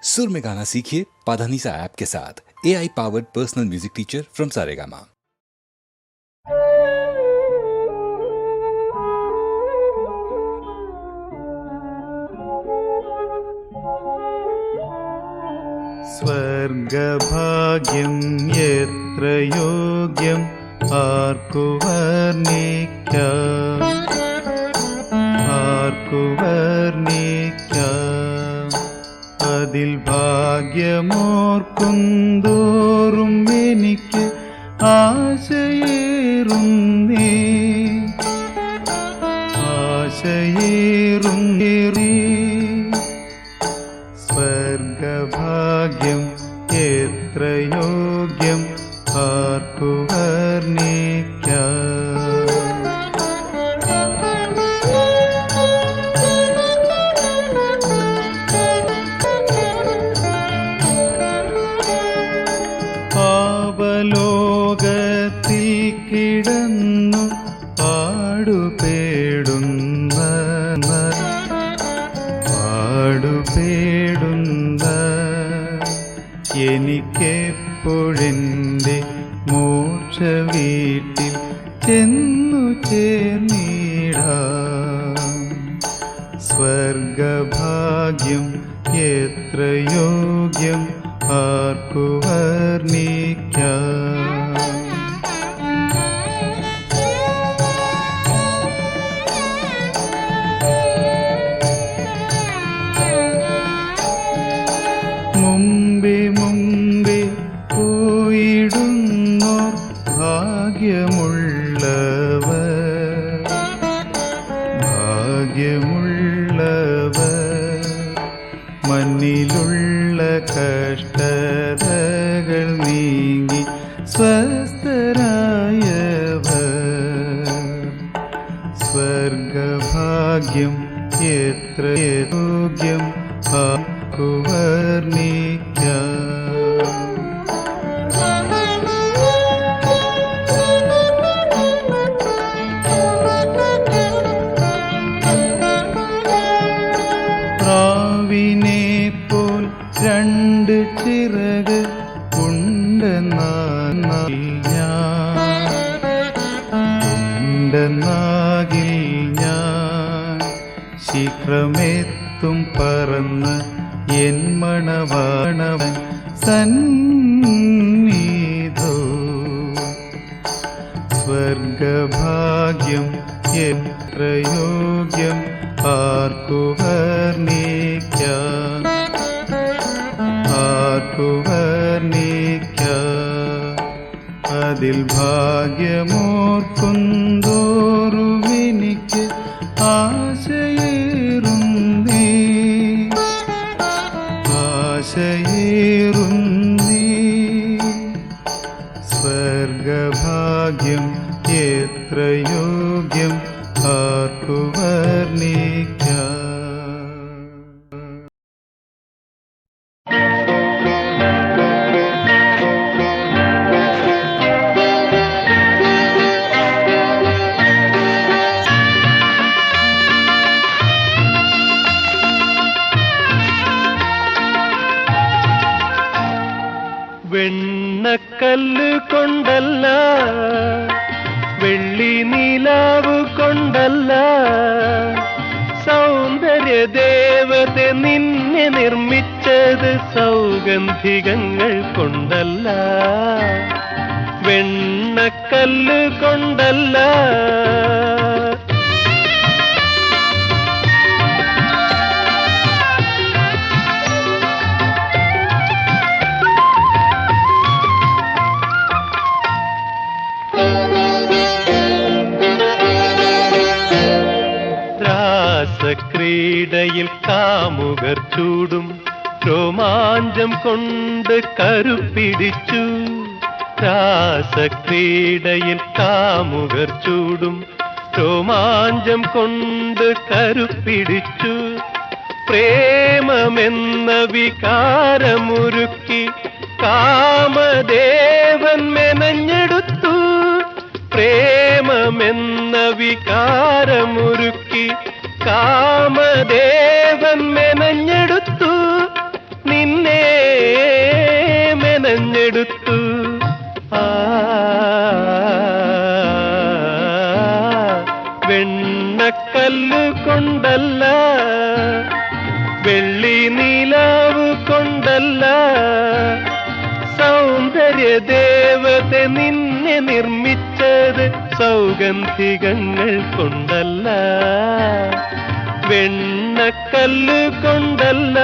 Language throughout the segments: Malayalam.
सुर में गाना सीखिए पाधानीसा ऐप के साथ। AI powered personal music teacher from Saregama. സ്വർഗഭാഗ്യം എത്ര യോഗ്യം ആർക്കു വർണ്ണിക്കാം, ആർക്കു വർണ്ണിക്കാം. അതിൽ ഭാഗ്യമോർക്കുന്തോറും എനിക്ക് ആശയേറുന്നേ, ആശയേറുന്നേറി. സ്വർഗഭാഗ്യം എത്ര യോഗ്യം ആർക്കു വർണ്ണിക്കാം. പാപലോകത്തിൽ കിടന്നു പാടുപേടുന്ന എനിക്കെപ്പോഴെൻ്റെ മോക്ഷവീട്ടിൽ ചെന്നു ചേർന്നിടാം. സ്വർഗഭാഗ്യം എത്ര യോഗ്യം ആർക്കു വർണ്ണിക്കാം. മുമ്പേ മുമ്പേ പോയിടുന്നോർ ഭാഗ്യമുള്ളവർ, ഭാഗ്യമുള്ളവർ. മണ്ണിലുള്ള കഷ്ടതകൾ നീങ്ങി സ്വസ്ഥരായവർ. സ്വർഗഭാഗ്യം എത്ര യോഗ്യം ആർക്കു വർണ്ണിക്കാം. പ്രാവിനെ പോൽ രണ്ട് ചിറക് ഉണ്ടെന്നാകിൽ ഞാൻ ശീഘ്രമെത്തും പറന്ന് എൻ മണവാണവൻ സന്നിധോ. സ്വർഗഭാഗ്യം എത്ര യോഗ്യം ആർക്കു വർണ്ണിക്കാം, ആർക്കു വർണ്ണിക്കാം. അതിൽ ഭാഗ്യമോർക്കുന്തോറും എനിക്ക് ആശയേറുന്നേ, ആശയേറുന്നേ. സ്വർഗഭാഗ്യം എത്ര യോഗ്യം ആർക്കു വർണ്ണിക്കാം. വെണ്ണക്കല്ല് കൊണ്ടല്ല, വെള്ളി നിലാവ് കൊണ്ടല്ല, സൗന്ദര്യ ദേവത നിന്നെ നിർമ്മിച്ചത് സൗഗന്ധികങ്ങൾ കൊണ്ടല്ല. വെണ്ണക്കല്ല് കൊണ്ടല്ല. ക്രീഡയിൽ കാമുകർ ചൂടും രോമാഞ്ചം കൊണ്ട് കരുപ്പിടിച്ചു. രാസക്രീഡയിൽ കാമുകർ ചൂടും രോമാഞ്ചം കൊണ്ട് കരുപ്പിടിച്ചു. പ്രേമമെന്ന വികാരമുരുക്കി കാമദേവൻ മെനഞ്ഞെടുത്തു. പ്രേമമെന്ന വികാരമുരുക്കി കാമദേവൻ മെനഞ്ഞെടുത്തു. നിൻ മെനഞ്ഞെടുത്തു. വെണ്ണക്കല്ല് കൊണ്ടല്ല, വെള്ളി നീലാവ് കൊണ്ടല്ല, സൗന്ദര്യ ദേവത നിന്നെ നിർമ്മിച്ചത് സൗഗന്ധികങ്ങൾ കൊണ്ടല്ല, വെണ്ണക്കല്ല് കൊണ്ടല്ല.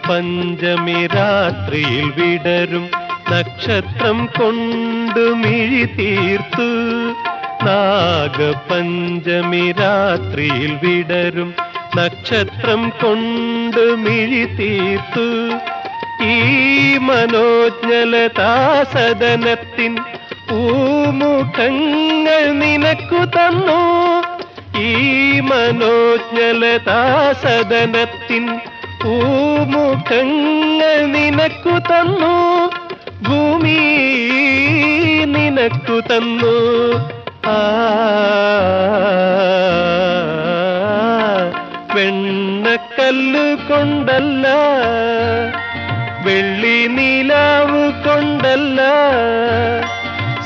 പഞ്ചമി രാത്രിയിൽ വിടരും നക്ഷത്രം കൊണ്ട് മിഴി തീർത്തു. നാഗപഞ്ചമി രാത്രിയിൽ വിടരും നക്ഷത്രം കൊണ്ട് മിഴി തീർത്തു. ഈ മനോജ്ഞലതാസദനത്തിൻ പൂമുഖങ്ങൾ നിനക്കു തന്നു. ഈ മനോജ്ഞലതാസദനത്തിൻ പൂമുഖങ്ങൾ നിനക്കു തന്നു. ഭൂമി നിനക്കു തന്നു. വെണ്ണക്കല്ല് കൊണ്ടല്ല, വെള്ളി നീലാവ് കൊണ്ടല്ല,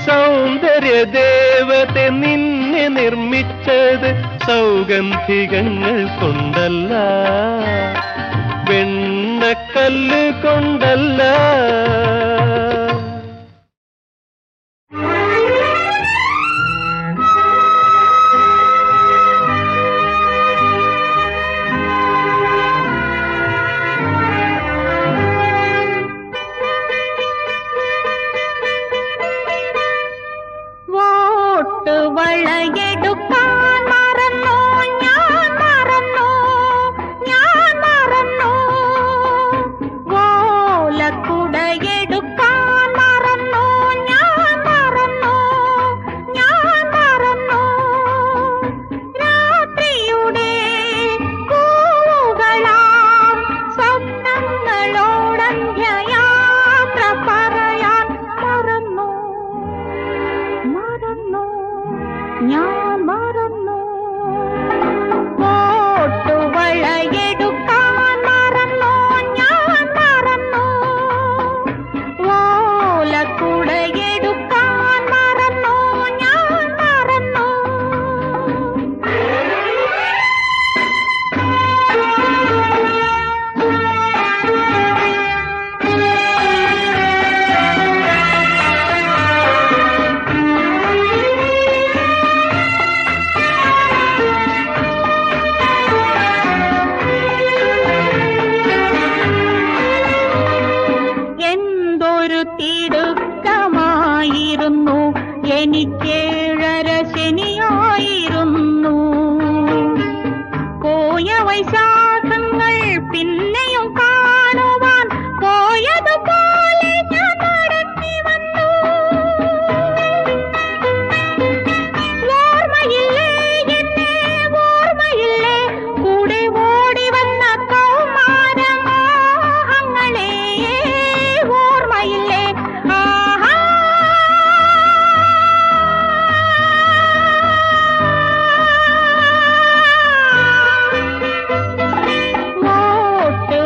സൗന്ദര്യ ദേവത നിന്നെ നിർമ്മിച്ചത് സൗഗന്ധികങ്ങൾ കൊണ്ടല്ല, വെണ്ണക്കല്ല് കൊണ്ടല്ല. വോട്ട് വളയെടുക്കാൻ മറന്നോ, ഞാൻ മറന്നോ, ഞാൻ മറന്നോ. ഓലക്കുടയെടുക്കാൻ മറന്നോ, ഞാൻ മറന്നോ, ഞാൻ മറന്നോ. രാത്രിയുടെ കൂവുകളാം സ്വപ്നങ്ങളോടന്ത്യയാത്ര പറയാൻ മറന്നോ, മറന്നോ, ഞാൻ മറന്നു. വോട്ട് വളയെടുക്കാൻ മറന്നോ, ഞാൻ മറന്നു. ഓലക്കുടയെടുക്കാൻ മറന്നോ, ഞാൻ മറന്നു. എന്തൊരു തിടുക്കമായിരുന്നു, എനിക്കേഴര ശനിയായിരുന്നു. പോയ വൈശാഖങ്ങൾ പിന്നെയും കാണുവാൻ പോയതുപോലെ ഞാൻ മടങ്ങി വന്നു. ഓർമ്മയില്ലേ എന്നെ, ഓർമ്മയില്ലേ കൂടെ ഓടി വന്ന കൗമാരമോഹങ്ങളെ, ഓർമ്മയില്ലേ. ആഹാ, വോട്ട്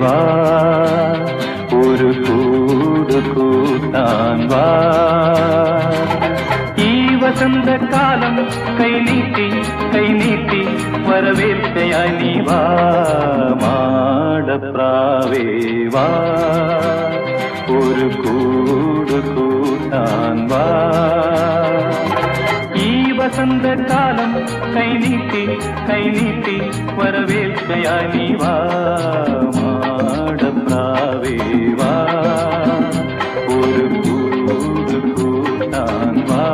വാ ഒരു കൂട് കൂട്ടാൻ വാ ഈ വസന്തകാലം കൈനീട്ടി കൈനീട്ടി വരവേൽക്കയായി നീ വാ മാടപ്രാവേ വാ ഒരു കൂട് കൂട്ടാൻ വാ ഈ വസന്തകാലം കൈനീട്ടി കൈനീട്ടി വരവേൽക്കയായി നീ വാ മാടപ്രാവേ വാ ഒരു കൂട് കൂട്ടാൻ വാ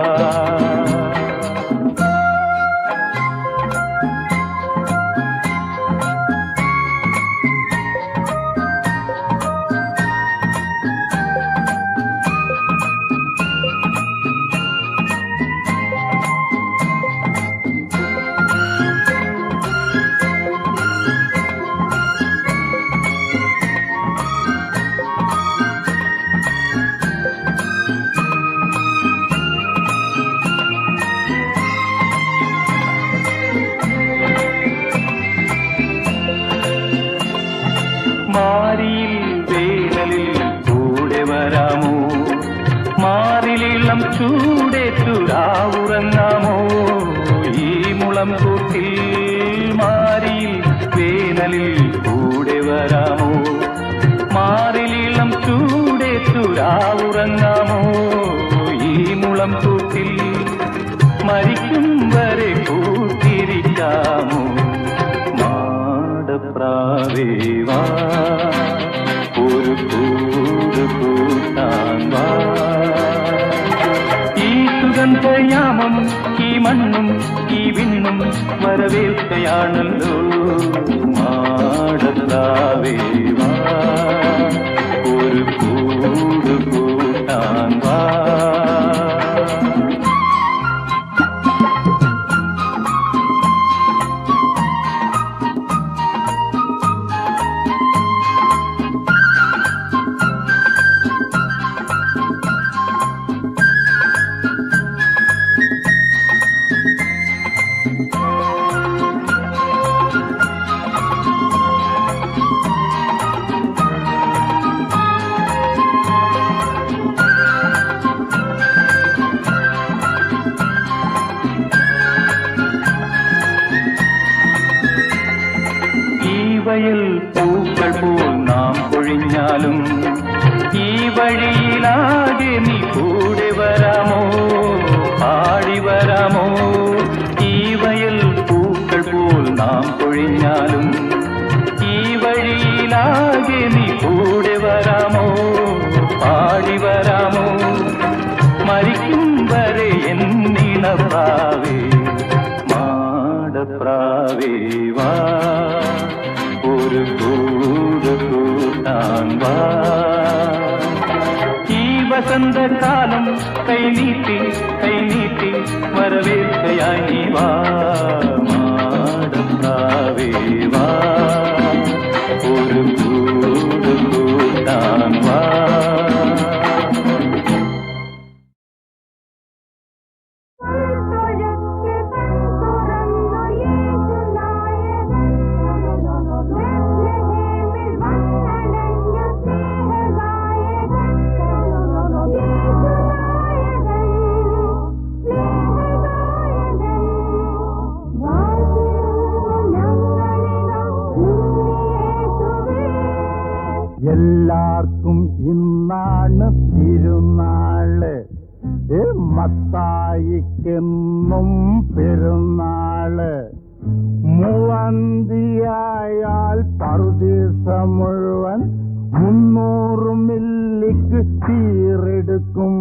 മാരിയിൽ വേനലിൽ കൂടെ വരാമോ മാറിലിളം ചൂടേറ്റുരാവുറങ്ങാമോ ഈ മുളം കൂട്ടിൽ മാരിയിൽ വേനലിൽ കൂടെ വരാമോ മാറിലിളം ചൂടേറ്റുരാവുറങ്ങാമോ ഈ മുളം കൂട്ടിൽ മരിക്കും വരെ കൂട്ടിരിക്കാമോ മാടപ്രാവേ വാ ഒരു കൂട് കൂട്ടാൻ വാ ഈ സുഗന്ധയാമം ഈ മണ്ണും ഈ വിണ്ണും വരവേൽക്കയാണല്ലോ മാടപ്രാവേ വാ ഒരു കൂട് കൂട്ടാൻ വാ വയൽ പൂക്കൾ പോൽ നാം പൊഴിഞ്ഞാലും ഈ വഴിയിലാകെ നീ കൂടെ വരാമോ പാടി വരാമോ ഈ വയൽ പൂക്കൾ പോൽ നാം പൊഴിഞ്ഞാലും ഈ വഴിയിലാകെ നീ കൂടെ വരാമോ പാടി വരാമോ മരിക്കും വരെ എന്നിണപ്രാവേ മാടപ്രാവേ വാ ഒരു കൂട് കൂട്ടാൻ വാ ഈ വസന്തകാലം കൈനീട്ടി കൈനീട്ടി വരവേൽക്കയായി നീ വാ മാടപ്രാവേ വാ ഒരു കൂട് കൂട്ടാൻ വാ എല്ലാവർക്കും ഇന്നാണ് തിരുനാള് മത്തായിക്കെന്നും പെരുന്നാള് മൂവന്തിയായാൽ പറുദീസ മുഴുവൻ 300 മില്ലിക്ക് തീരെടുക്കും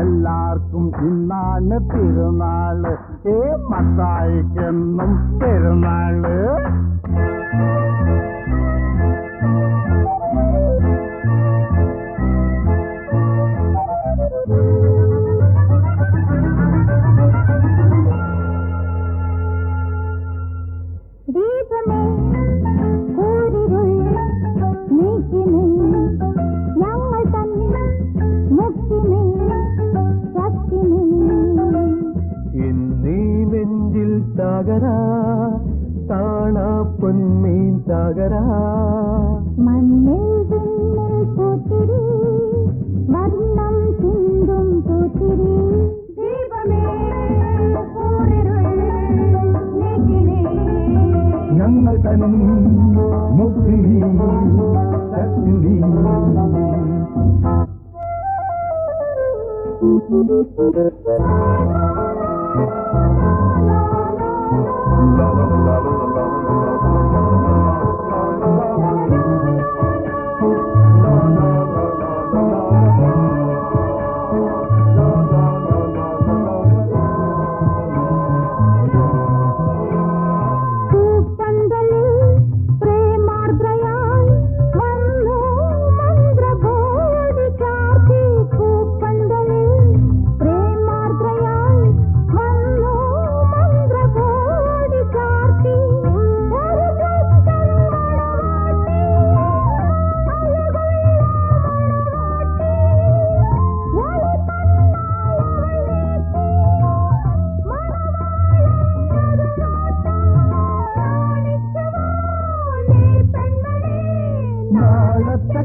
എല്ലാവർക്കും ഇന്നാണ് തിരുനാള് മത്തായിക്കെന്നും പെരുന്നാള് കാണാ പൊന്മീൻ ചാകര മണ്ണിൽ വിണ്ണിൽ പൂത്തിരി വർണ്ണം ചിന്തും പൂത്തിരി ദീപമേ കൂരിരുൾ നീക്കിനേ ഞങ്ങൾ തൻ മുക്തിനി ശക്തി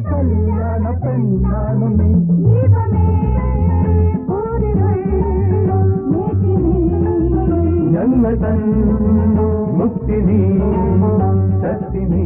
കല്യാണ പെണ്ണാണു നീ ഞങ്ങൾ തൻ മുക്തിനി ശക്തിനി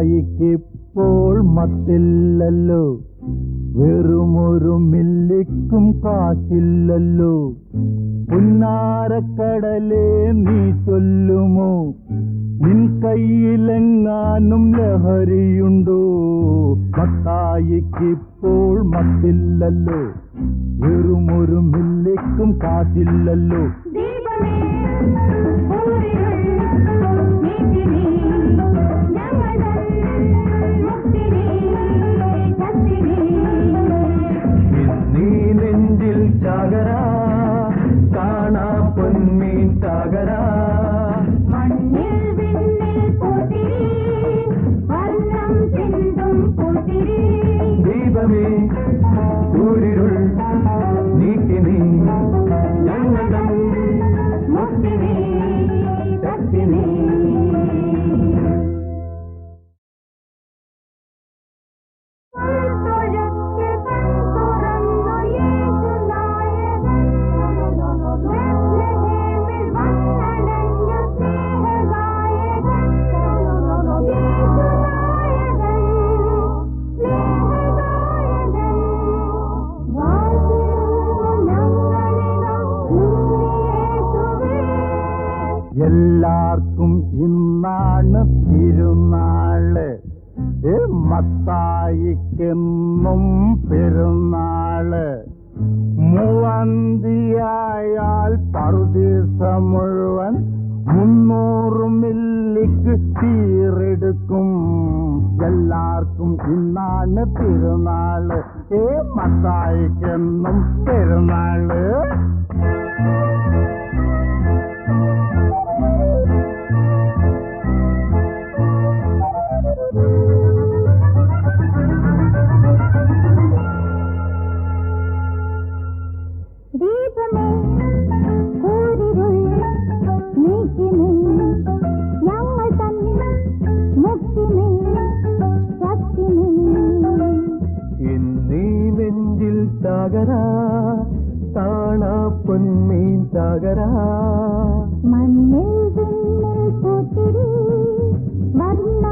മത്തായിക്കിപ്പോൾ മത്തില്ലല്ലോ വെറുമൊരു മില്ലിക്കും കാശില്ലല്ലോ പുന്നാരക്കടലേ നീ ചൊല്ലുമോ നിൻ കയ്യിലെങ്ങാനും ലഹരിയുണ്ടോ മത്തായിക്കിപ്പോൾ മത്തില്ലല്ലോ വെറുമൊരു മില്ലിക്കും കാശില്ലല്ലോ ചാകര കാണാ പൊന്മീൻ ചാകര മണ്ണിൽ വിണ്ണിൽ പൂത്തിരി വർണ്ണം ചിന്തും പൂത്തിരി ദീപമേ കൂരിരുൾ നീക്കിനി ഞങ്ങൾ മുക്തിനി ശക്തിനി എല്ലാവർക്കും ഇന്നാണ് തിരുനാള് മത്തായിക്കെന്നും പെരുന്നാള് മൂവന്തിയായാൽ പറുദീസ മുഴുവൻ 300 മില്ലിക്ക് തീരെടുക്കും എല്ലാവർക്കും ഇന്നാണ് തിരുനാള് മത്തായിക്കെന്നും പെരുന്നാള് ദീപമേ കൂരിരുൾ നീക്കിനി ഞങ്ങൾ തൻ മുക്തിനി ശക്തിനി ഇന്നീ നെഞ്ചിൽ ചാകര കാണാ പൊന്മീൻ ചാകര മണ്ണിൽ വിണ്ണിൽ പൂത്തിരി വർണ്ണ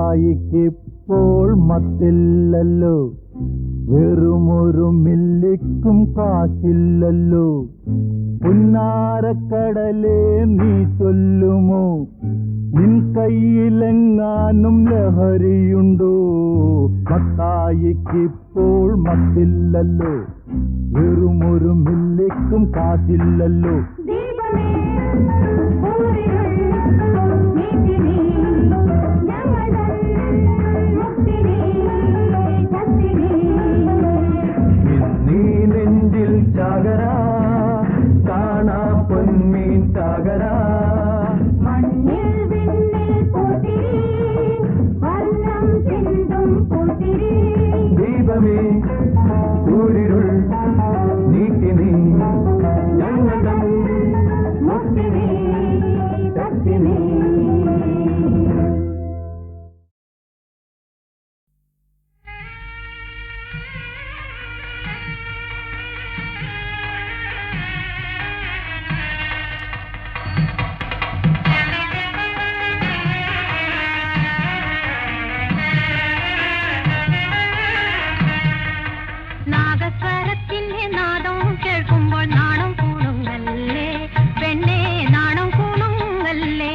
മത്തായിക്കിപ്പോൾ മത്തില്ലല്ലോ, വെറുമൊരു മില്ലിക്കും കാശില്ലല്ലോ. പുന്നാരക്കടലേ നീ ചൊല്ലുമോ, നിൻ കയ്യിലെങ്ങാനും ലഹരിയുണ്ടോ? മത്തായിക്കിപ്പോൾ മത്തില്ലല്ലോ, വെറുമൊരു മില്ലിക്കും കാശില്ലല്ലോ. നീ നെഞ്ചിൽ ചാകര, കാണാ പൊന്മീൻ ചാകര, മണ്ണിൽ വിണ്ണിൽ പൂത്തിരി, വർണ്ണം ചിന്തും പൂത്തിരി. ദീപമേ ഊരിരുൾ നീക്കി നീ ഞങ്ങൾ മുക്തിനീ ശക്തിനീ. നാഗസ്വരത്തിന്റെ നാദം കേൾക്കുമ്പോൾ നാണം കൂടുങ്ങല്ലേ പെണ്ണേ, നാണം കൂടുങ്ങല്ലേ.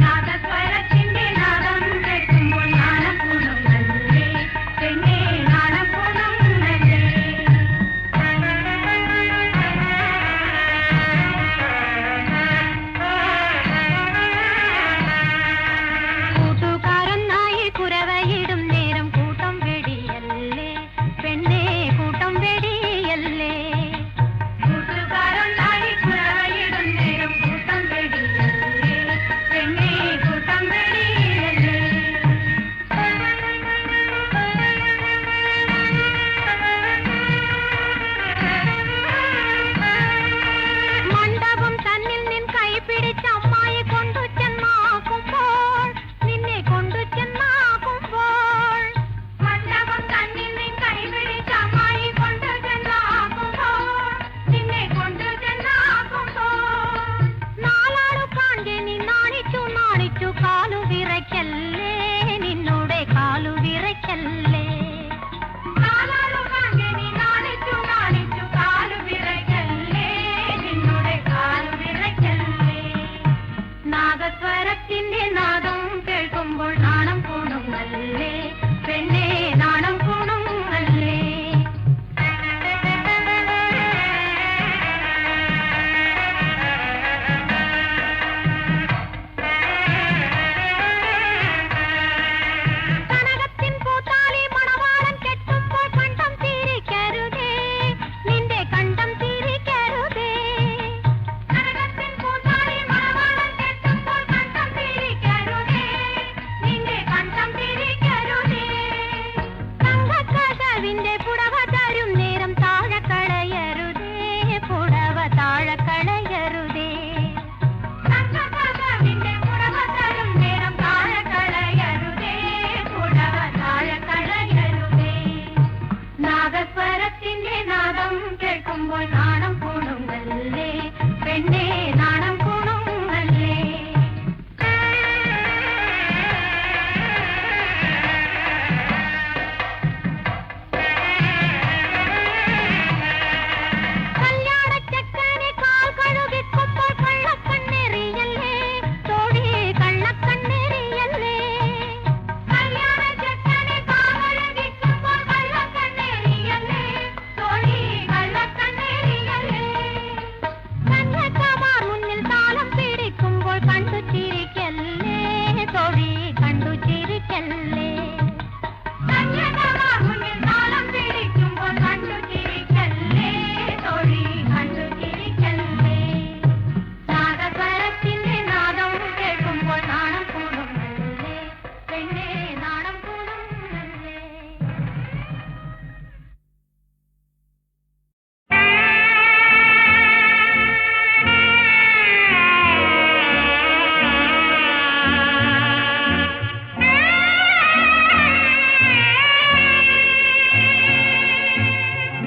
നാഗസ്വരത്തിന്റെ നാദം കേൾക്കുമ്പോൾ നാണം കൂടുങ്ങല്ലേ പെണ്ണേ, നാണം കൂടുങ്ങല്ലേ. കൂട്ടുകാരനായി കുരവയിടും നേരം കൂട്ടം വെടിയല്ലേ പെണ്ണേ, കൂട്ടം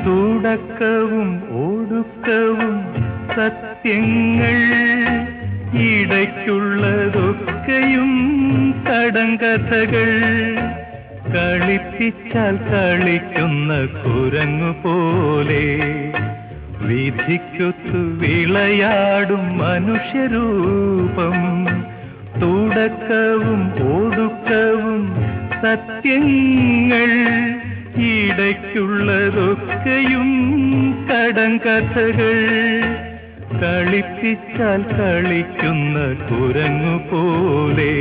തുടക്കവും ഒടുക്കവും സത്യങ്ങൾ, ഇടയ്ക്കുള്ളതൊക്കെയും കടങ്കഥകൾ. കളിപ്പിച്ചാൽ കളിക്കുന്ന കുരങ്ങു പോലെ വിധിക്കൊത്തു വിളയാടും മനുഷ്യരൂപം. തുടക്കവും ഒടുക്കവും സത്യങ്ങൾ, ഇടയ്ക്കുള്ളതൊക്കെയും കടങ്കഥകൾ. കളിപ്പിച്ചാൽ കളിക്കുന്ന കുരങ്ങു പോലെ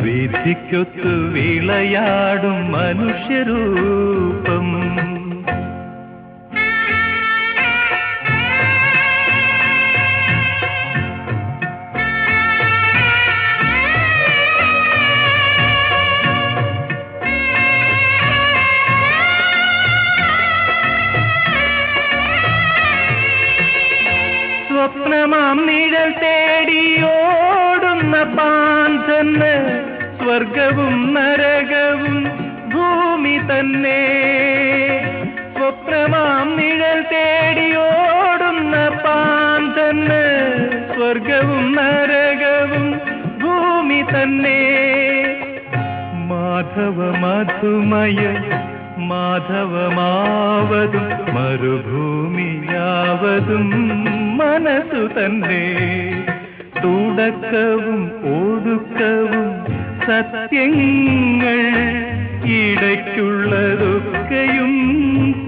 വിധിക്കൊത്തു വിളയാടും മനുഷ്യരൂപം. സ്വപ്നമാം നിഴൽ തേടിയോടുന്ന പാന്തന് സ്വർഗവും നരകവും ഭൂമി തന്നെ. സ്വപ്നമാം നിഴൽ തേടിയോടുന്ന പാന്തന് സ്വർഗവും നരകവും ഭൂമി തന്നെ. മാധവ മധുമയ മാധവമാവതും മരുഭൂമിയാവതും മനസ്സു തന്നെ. തുടക്കവും ഒടുക്കവും സത്യങ്ങൾ, ഇടയ്ക്കുള്ളതൊക്കെയും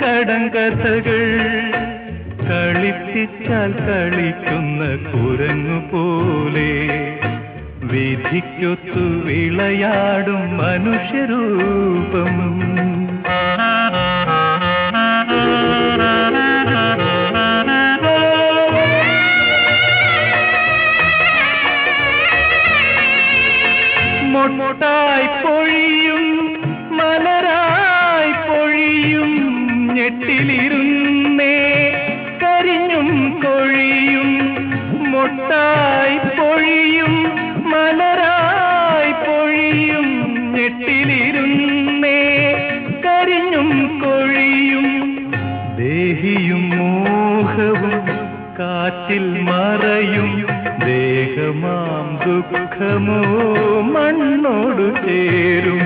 കടങ്കഥകൾ. കളിപ്പിച്ചാൽ കളിക്കുന്ന കുരങ്ങു പോലെ വിധിക്കൊത്തു വിളയാടും മനുഷ്യരൂപം. മൊട്ടായി പൊഴിയും മലരായി പൊഴിയും ഞെട്ടിലിരുന്നേ കരിഞ്ഞും കൊഴിയും. മൊട്ടായി പൊഴിയും മലരായി പൊഴിയും ഞെട്ടിലിരുന്നേ കരിഞ്ഞും കൊഴിയും. ദേഹിയും മോഹവും കാറ്റിൽ മറയും, ദേഹമാം ദുഃഖമോ മണ്ണോടു ചേരും.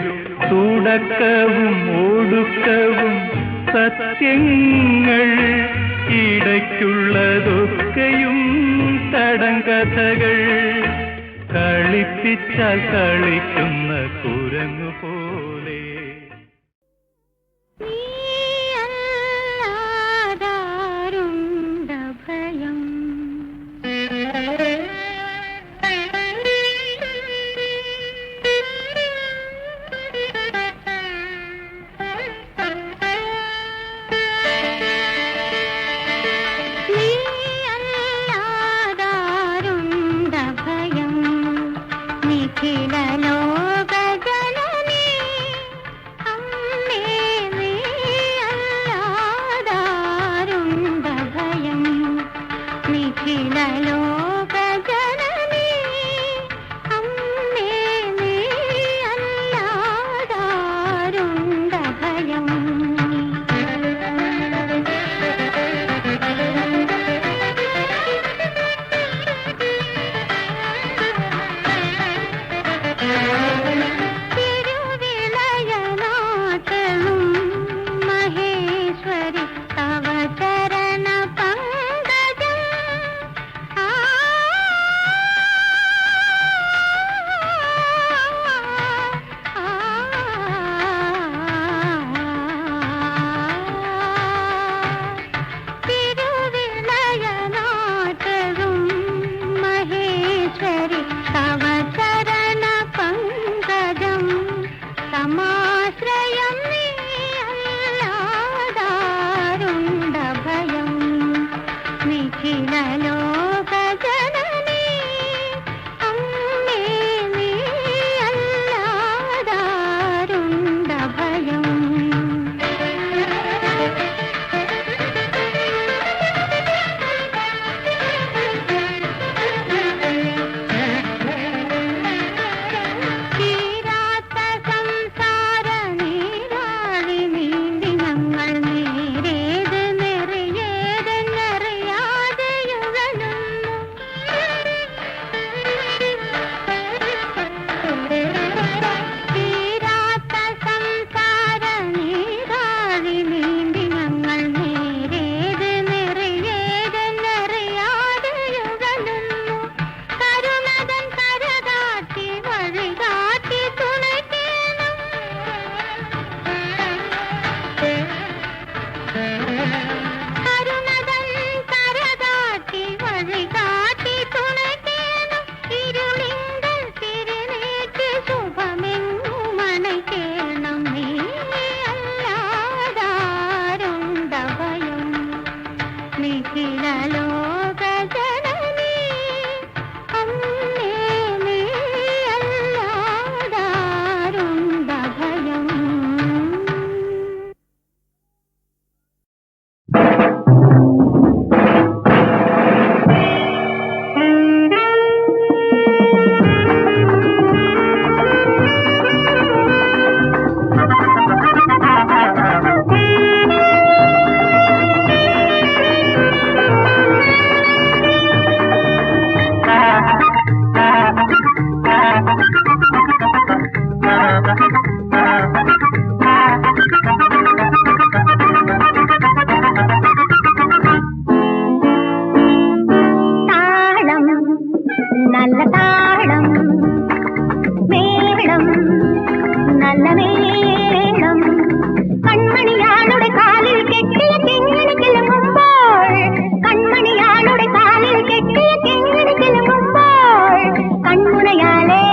തുടക്കവും ഒടുക്കവും സത്യങ്ങൾ, ഇടയ്ക്കുള്ളതൊക്കെയും കടങ്കഥകൾ. കളിപ്പിച്ചാൽ കളിക്കുന്ന കുരങ്ങു പോലെ. ഭയം നിഖില ലോക ജനനീ കരുണതൻ കരകാട്ടി വഴികാട്ടി തുണയ്ക്കേണം ഇരുളിങ്കൽ തിരുനീട്ടി ശുഭമെങ്ങും അണയ്ക്കേണം നീ അല്ലാതാരുണ്ട ഭയം നിഖില ലോക ജനനീ അമ്മേ നീ അല്ലാതാരുണ്ട ഭയം. താളം നല്ല താളം മേളം നല്ല മേളം കൺമണിയാളുടെ കാലിൽ കെട്ടിയ കിങ്ങിണി കിലുങ്ങുമ്പോൾ കൺമണിയാളുടെ കാലിൽ കെട്ടിയ കിങ്ങിണി കിലുങ്ങുമ്പോൾ കൺമുനയാലേ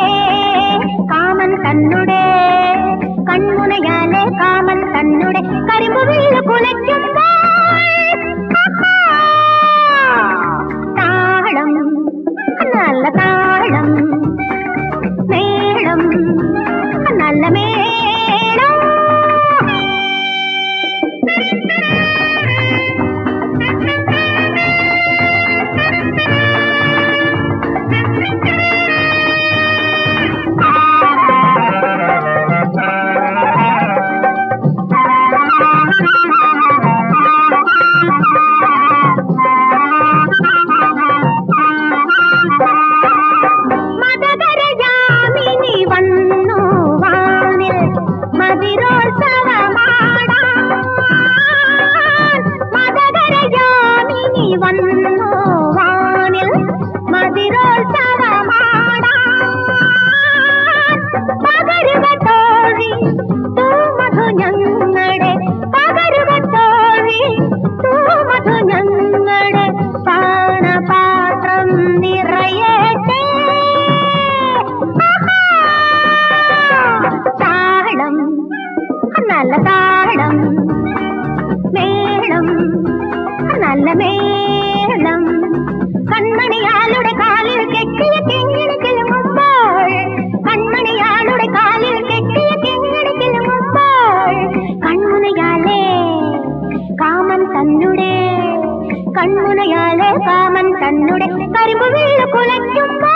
കാമൻ തന്നുടെ കൺമുനയാലേ കാമൻ തന്നുടെ കരിമ്പുവില്ല കുലയ്ക്കുമ്പോൾ താളം നല്ല താളം മേളം നല്ല മേളം. മദകരയാമിനി വന്നു വാനിൽ മതിരോത്സവമാടാൻ മദകരയാമിനി വന്നു വാനിൽ മതിരോത്സവമാടാൻ പകരുക തോഴി തൂമധു ഞങ്ങളുടെ പകരുക തോഴി തൂമധു ഞങ്ങളുടെ പാനപാത്രം നിറയട്ടെ. താളം നല്ല താളം മേളം നല്ല മേളം കൺമണിയാളുടെ കാലിൽ കെട്ടിയ കിങ്ങിണി കിലുങ്ങുമ്പോൾ കൺമണിയാളുടെ കാലിൽ കെട്ടിയ കിങ്ങിണി കിലുങ്ങുമ്പോൾ കൺമുനയാലേ കാമൻ തന്നുടെ കൺമുനയാലേ കാമൻ തന്നുടെ കരിമ്പുവില്ല കുലയ്ക്കുമ്പോൾ